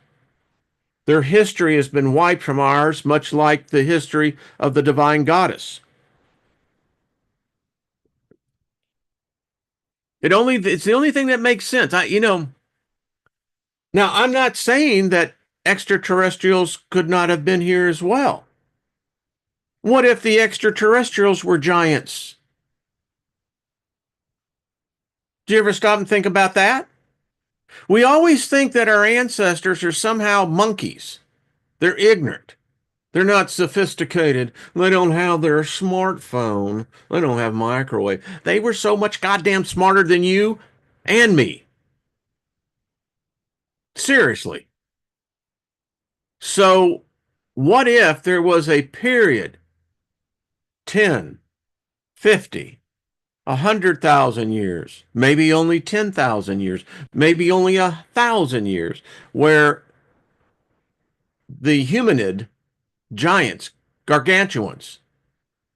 Their history has been wiped from ours, much like the history of the divine goddess. It's the only thing that makes sense. Now I'm not saying that extraterrestrials could not have been here as well. What if the extraterrestrials were giants? Do you ever stop and think about that? We always think that our ancestors are somehow monkeys. They're ignorant. They're not sophisticated. They don't have their smartphone. They don't have microwave. They were so much goddamn smarter than you and me. Seriously. So, what if there was a period 10, 50, 100,000 years, maybe only 10,000 years, maybe only 1,000 years, where the humanid giants, gargantuans,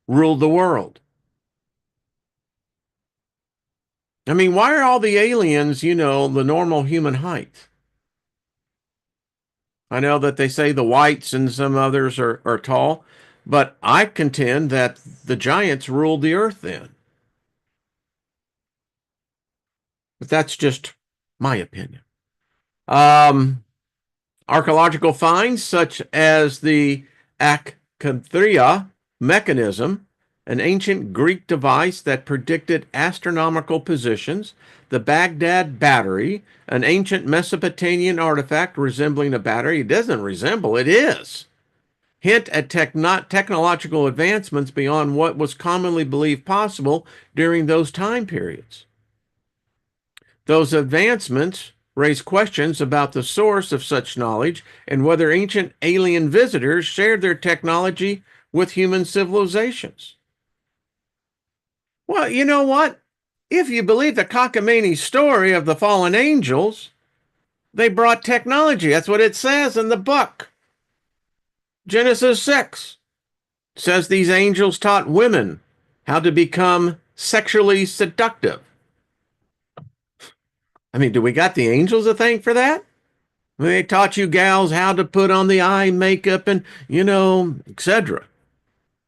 ruled the world? I mean, why are all the aliens, the normal human height? I know that they say the whites and some others are tall, but I contend that the giants ruled the earth then. But that's just my opinion. Um, Archaeological finds such as the Acanthria mechanism, an ancient Greek device that predicted astronomical positions, the Baghdad battery, an ancient Mesopotamian artifact resembling a battery. It doesn't resemble, it is. Hint at technological advancements beyond what was commonly believed possible during those time periods. Those advancements raise questions about the source of such knowledge and whether ancient alien visitors shared their technology with human civilizations. Well, you know what? If you believe the cockamamie story of the fallen angels, they brought technology. That's what it says in the book. Genesis 6 says these angels taught women how to become sexually seductive. I mean, do we got the angels to thank for that? They taught you gals how to put on the eye makeup and, etc.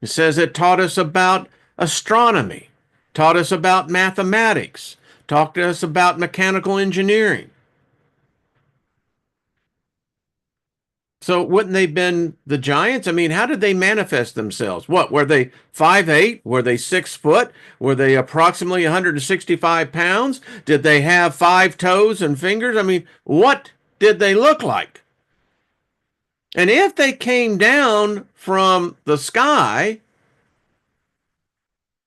It says it taught us about astronomy, taught us about mathematics, taught us about mechanical engineering. So wouldn't they been the giants? I mean, how did they manifest themselves? What, were they 5'8"? Were they 6 foot? Were they approximately 165 pounds? Did they have 5 toes and fingers? I mean, what did they look like? And if they came down from the sky,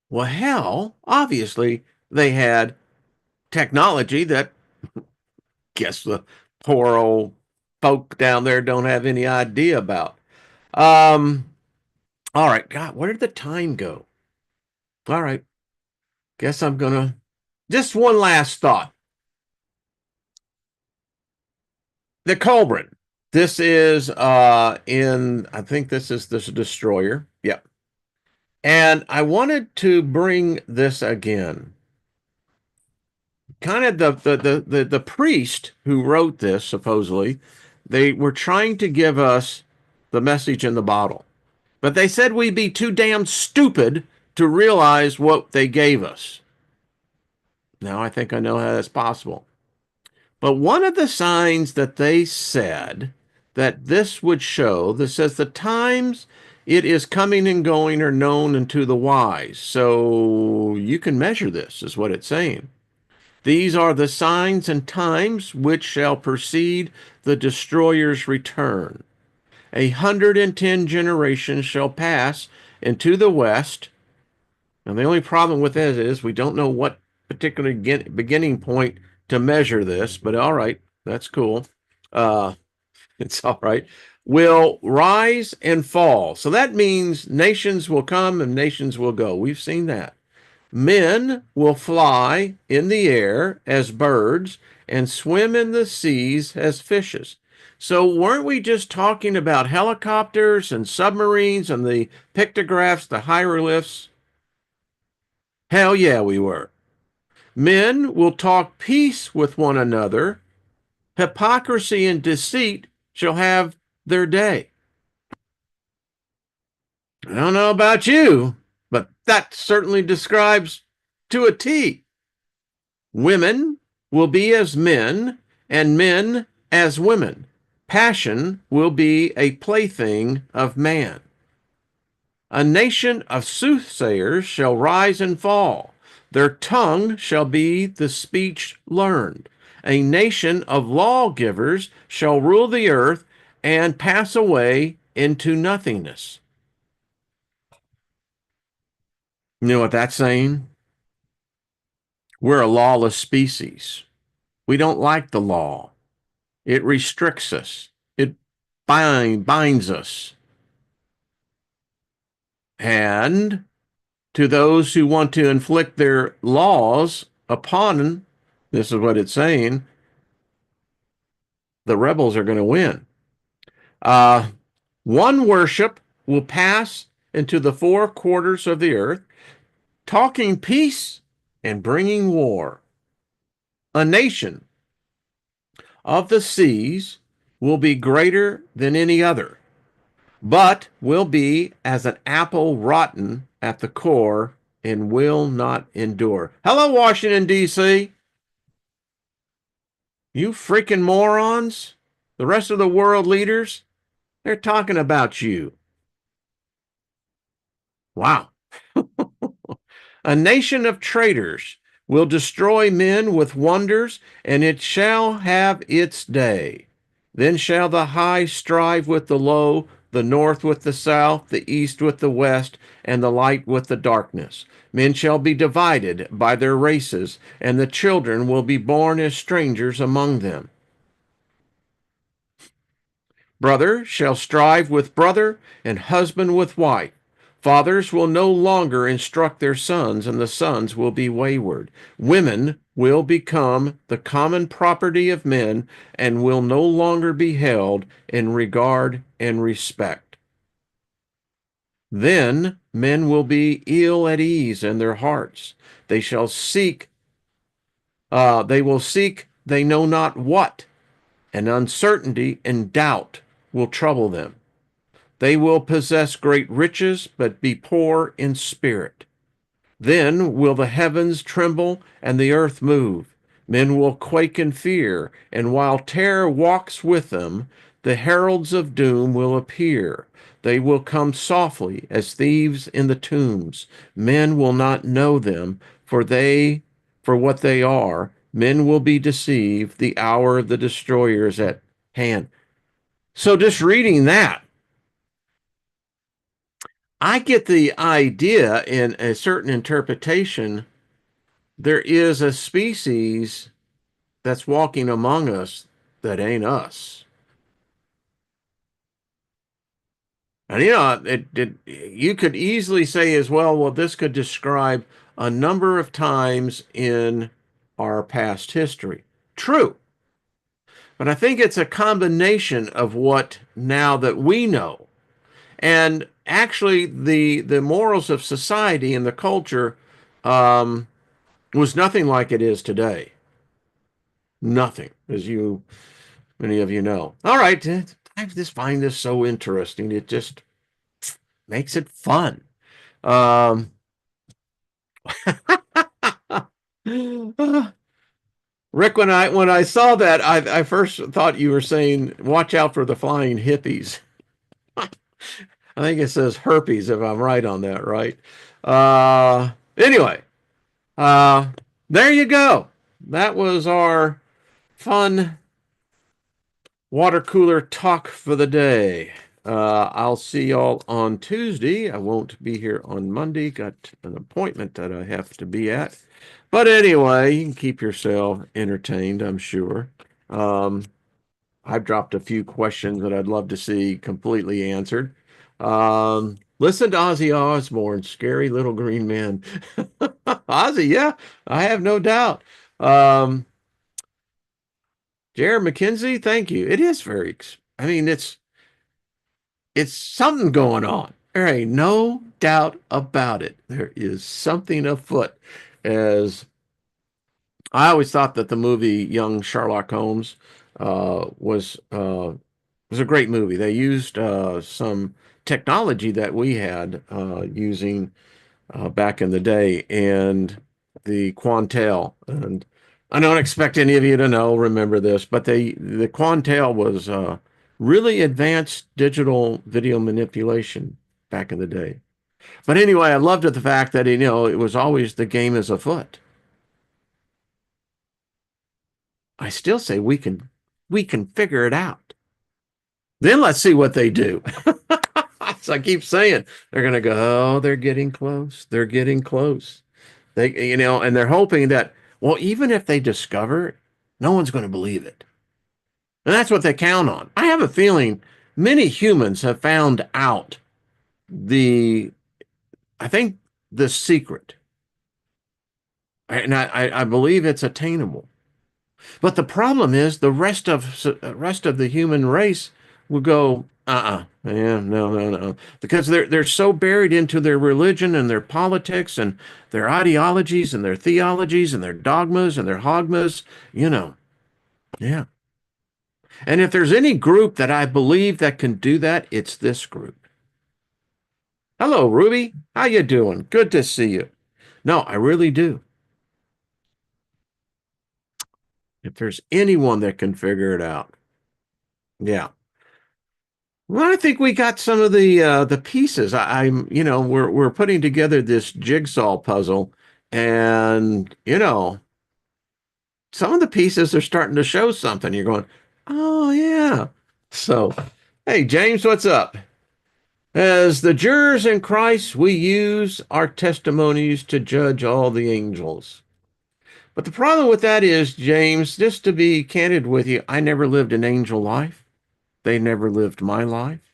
well, hell, obviously they had technology that, guess, the poor old folk down there don't have any idea about. Um, all right, God, where did the time go? All right, guess I'm gonna just one last thought. The Culbrin. This is I think this is this destroyer. Yep. And I wanted to bring this again. kind of the priest who wrote this, supposedly, they were trying to give us the message in the bottle. But they said we'd be too damn stupid to realize what they gave us. Now I think I know how that's possible. But one of the signs that they said that this would show, that says the times it is coming and going are known unto the wise. So you can measure this, is what it's saying. These are the signs and times which shall precede the destroyer's return. 110 generations shall pass into the west. And the only problem with that is we don't know what particular beginning point to measure this, but all right, that's cool. Uh, it's all right. Will rise and fall. So that means nations will come and nations will go. We've seen that. Men will fly in the air as birds and swim in the seas as fishes. So weren't we just talking about helicopters and submarines and the pictographs, the hieroglyphs? Hell yeah, we were. Men will talk peace with one another. Hypocrisy and deceit shall have their day. I don't know about you, but that certainly describes to a T. Women will be as men, and men as women. Passion will be a plaything of man. A nation of soothsayers shall rise and fall. Their tongue shall be the speech learned. A nation of lawgivers shall rule the earth and pass away into nothingness. You know what that's saying? We're a lawless species. We don't like the law. It restricts us. It binds us. And to those who want to inflict their laws upon, this is what it's saying, the rebels are going to win. Uh, One worship will pass into the four quarters of the earth, talking peace and bringing war. A nation of the seas will be greater than any other, but will be as an apple rotten at the core and will not endure. Hello, Washington, D.C. You freaking morons. The rest of the world leaders, they're talking about you. Wow. A nation of traitors will destroy men with wonders, and it shall have its day. Then shall the high strive with the low, the north with the south, the east with the west, and the light with the darkness. Men shall be divided by their races, and the children will be born as strangers among them. Brother shall strive with brother, and husband with wife. Fathers will no longer instruct their sons, and the sons will be wayward. Women will become the common property of men, and will no longer be held in regard and respect. Then men will be ill at ease in their hearts. They shall seek, they will seek they know not what, and uncertainty and doubt will trouble them. They will possess great riches, but be poor in spirit. Then will the heavens tremble and the earth move. Men will quake in fear, and while terror walks with them, the heralds of doom will appear. They will come softly as thieves in the tombs. Men will not know them, for what they are. Men will be deceived. The hour of the destroyer is at hand. So just reading that, I get the idea in a certain interpretation there is a species that's walking among us that ain't us. And you could easily say as well, this could describe a number of times in our past history. True. But I think it's a combination of what now that we know. And actually, the morals of society and the culture was nothing like it is today. Nothing, as many of you know. All right, I just find this so interesting. It just makes it fun. Um, Rick, when I saw that, I first thought you were saying, "Watch out for the flying hippies." I think it says herpes if I'm right on that, right? Anyway, uh, there you go. That was our fun water cooler talk for the day. I'll see y'all on Tuesday. I won't be here on Monday. Got an appointment that I have to be at. But anyway, you can keep yourself entertained, I'm sure. Um, I've dropped a few questions that I'd love to see completely answered. Listen to Ozzy Osbourne, Scary Little Green Man. Ozzy, yeah, I have no doubt. Um, Jared McKenzie, thank you. It is I mean, it's something going on. There ain't no doubt about it. There is something afoot. As I always thought that the movie Young Sherlock Holmes was a great movie. They used some technology that we had using back in the day, and the Quantel. And I don't expect any of you to remember this, but the Quantel was really advanced digital video manipulation back in the day. But anyway, I loved it the fact that it was always the game is afoot. I still say we can figure it out. Then let's see what they do. So I keep saying they're going to go, oh, they're getting close. They're getting close. And they're hoping that, well, even if they discover it, no one's going to believe it. And that's what they count on. I have a feeling many humans have found out the, I think, the secret. And I believe it's attainable. But the problem is the rest of the human race will go, yeah, no, no, no, because they're so buried into their religion and their politics and their ideologies and their theologies and their dogmas and their hogmas, you know. Yeah. And if there's any group that I believe that can do that, it's this group. Hello, Ruby. How you doing? Good to see you. No, I really do. If there's anyone that can figure it out. Yeah. Well, I think we got some of the pieces. We're putting together this jigsaw puzzle, and some of the pieces are starting to show something. You're going, oh yeah. So, hey James, what's up? As the jurors in Christ, we use our testimonies to judge all the angels. But the problem with that is, James, just to be candid with you, I never lived an angel life. They never lived my life.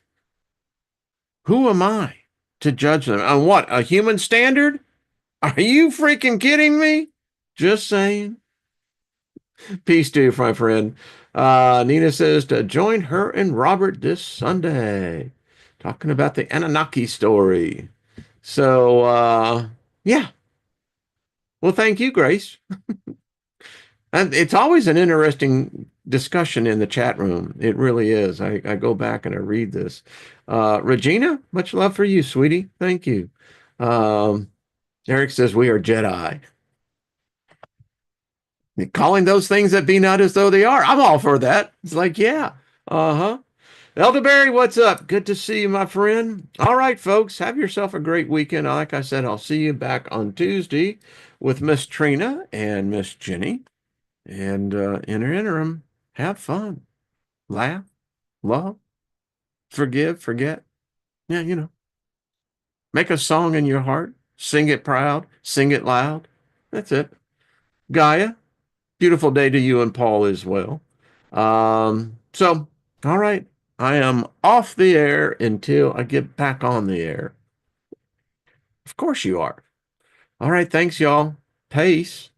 Who am I to judge them? On what? A human standard? Are you freaking kidding me? Just saying. Peace to you, my friend. Nina says to join her and Robert this Sunday, talking about the Anunnaki story. So, yeah. Well, thank you, Grace. And it's always an interesting discussion in the chat room. It really is. I go back and I read this. Regina, much love for you, sweetie. Thank you. Um, Eric says we are Jedi. Calling those things that be not as though they are. I'm all for that. It's like, yeah. Uh-huh. Elderberry, what's up? Good to see you, my friend. All right, folks, have yourself a great weekend. Like I said, I'll see you back on Tuesday with Miss Trina and Miss Jenny. And in her interim, have fun, laugh, love, forgive, forget. Yeah, make a song in your heart, sing it proud, sing it loud. That's it. Gaia, beautiful day to you and Paul as well. So, all right, I am off the air until I get back on the air. Of course you are. All right, thanks, y'all. Peace.